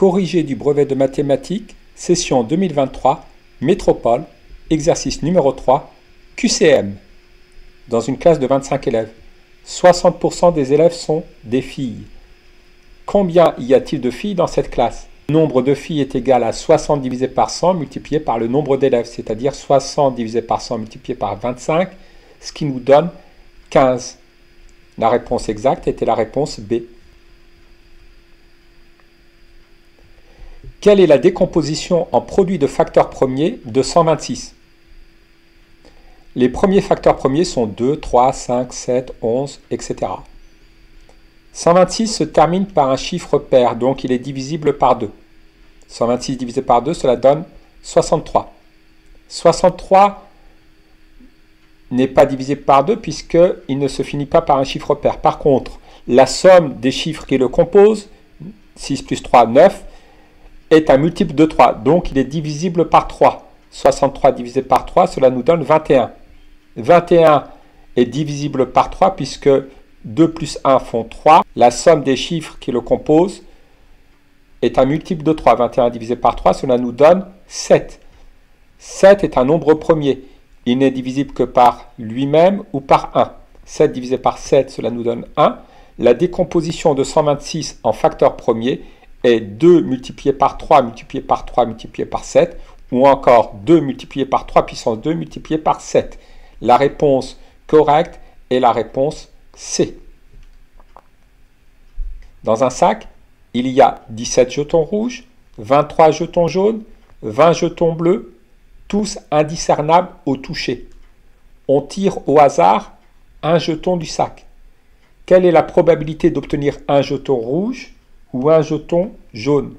Corrigé du brevet de mathématiques, session 2023, Métropole, exercice numéro 3, QCM. Dans une classe de 25 élèves, 60% des élèves sont des filles. Combien y a-t-il de filles dans cette classe? Le nombre de filles est égal à 60 divisé par 100 multiplié par le nombre d'élèves, c'est-à-dire 60 divisé par 100 multiplié par 25, ce qui nous donne 15. La réponse exacte était la réponse B. Quelle est la décomposition en produit de facteurs premiers de 126? Les premiers facteurs premiers sont 2, 3, 5, 7, 11, etc. 126 se termine par un chiffre pair, donc il est divisible par 2. 126 divisé par 2, cela donne 63. 63 n'est pas divisé par 2 puisqu'il ne se finit pas par un chiffre pair. Par contre, la somme des chiffres qui le composent, 6 plus 3, 9, est un multiple de 3, donc il est divisible par 3. 63 divisé par 3, cela nous donne 21. 21 est divisible par 3 puisque 2 plus 1 font 3. La somme des chiffres qui le composent est un multiple de 3. 21 divisé par 3, cela nous donne 7. 7 est un nombre premier. Il n'est divisible que par lui-même ou par 1. 7 divisé par 7, cela nous donne 1. La décomposition de 126 en facteurs premiers est 2 multiplié par 3 multiplié par 3 multiplié par 7, ou encore 2 multiplié par 3 puissance 2 multiplié par 7. La réponse correcte est la réponse C. Dans un sac, il y a 17 jetons rouges, 23 jetons jaunes, 20 jetons bleus, tous indiscernables au toucher. On tire au hasard un jeton du sac. Quelle est la probabilité d'obtenir un jeton rouge ou un jeton jaune?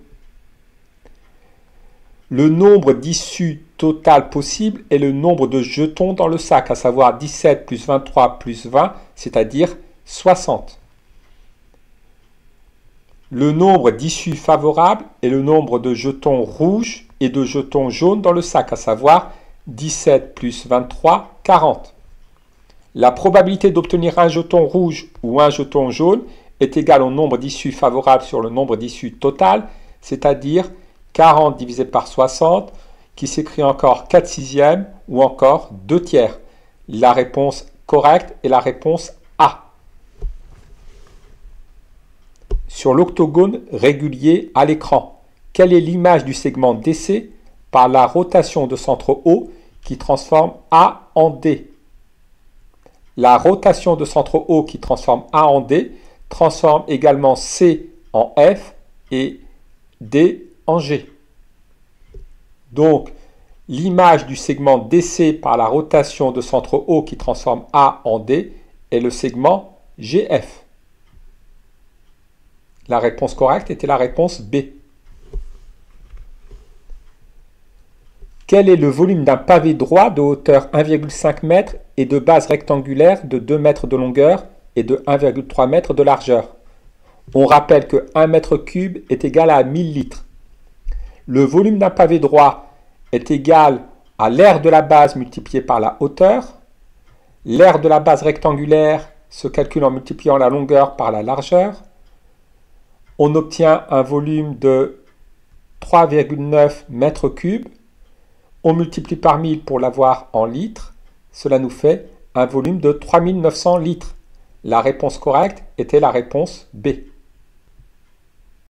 Le nombre d'issues totales possibles est le nombre de jetons dans le sac, à savoir 17 plus 23 plus 20, c'est-à-dire 60. Le nombre d'issues favorables est le nombre de jetons rouges et de jetons jaunes dans le sac, à savoir 17 plus 23, 40. La probabilité d'obtenir un jeton rouge ou un jeton jaune est égale au nombre d'issues favorables sur le nombre d'issues totales, c'est-à-dire 40 divisé par 60, qui s'écrit encore 4 sixièmes ou encore 2 tiers. La réponse correcte est la réponse A. Sur l'octogone régulier à l'écran, quelle est l'image du segment DC par la rotation de centre O qui transforme A en D? La rotation de centre O qui transforme A en D transforme également C en F et D en G. Donc, l'image du segment DC par la rotation de centre O qui transforme A en D est le segment GF. La réponse correcte était la réponse B. Quel est le volume d'un pavé droit de hauteur 1,5 m et de base rectangulaire de 2 mètres de longueur et de 1,3 m de largeur? On rappelle que 1 mètre cube est égal à 1000 litres. Le volume d'un pavé droit est égal à l'aire de la base multiplié par la hauteur. L'aire de la base rectangulaire se calcule en multipliant la longueur par la largeur. On obtient un volume de 3,9 mètres cubes. On multiplie par 1000 pour l'avoir en litres. Cela nous fait un volume de 3900 litres. La réponse correcte était la réponse B.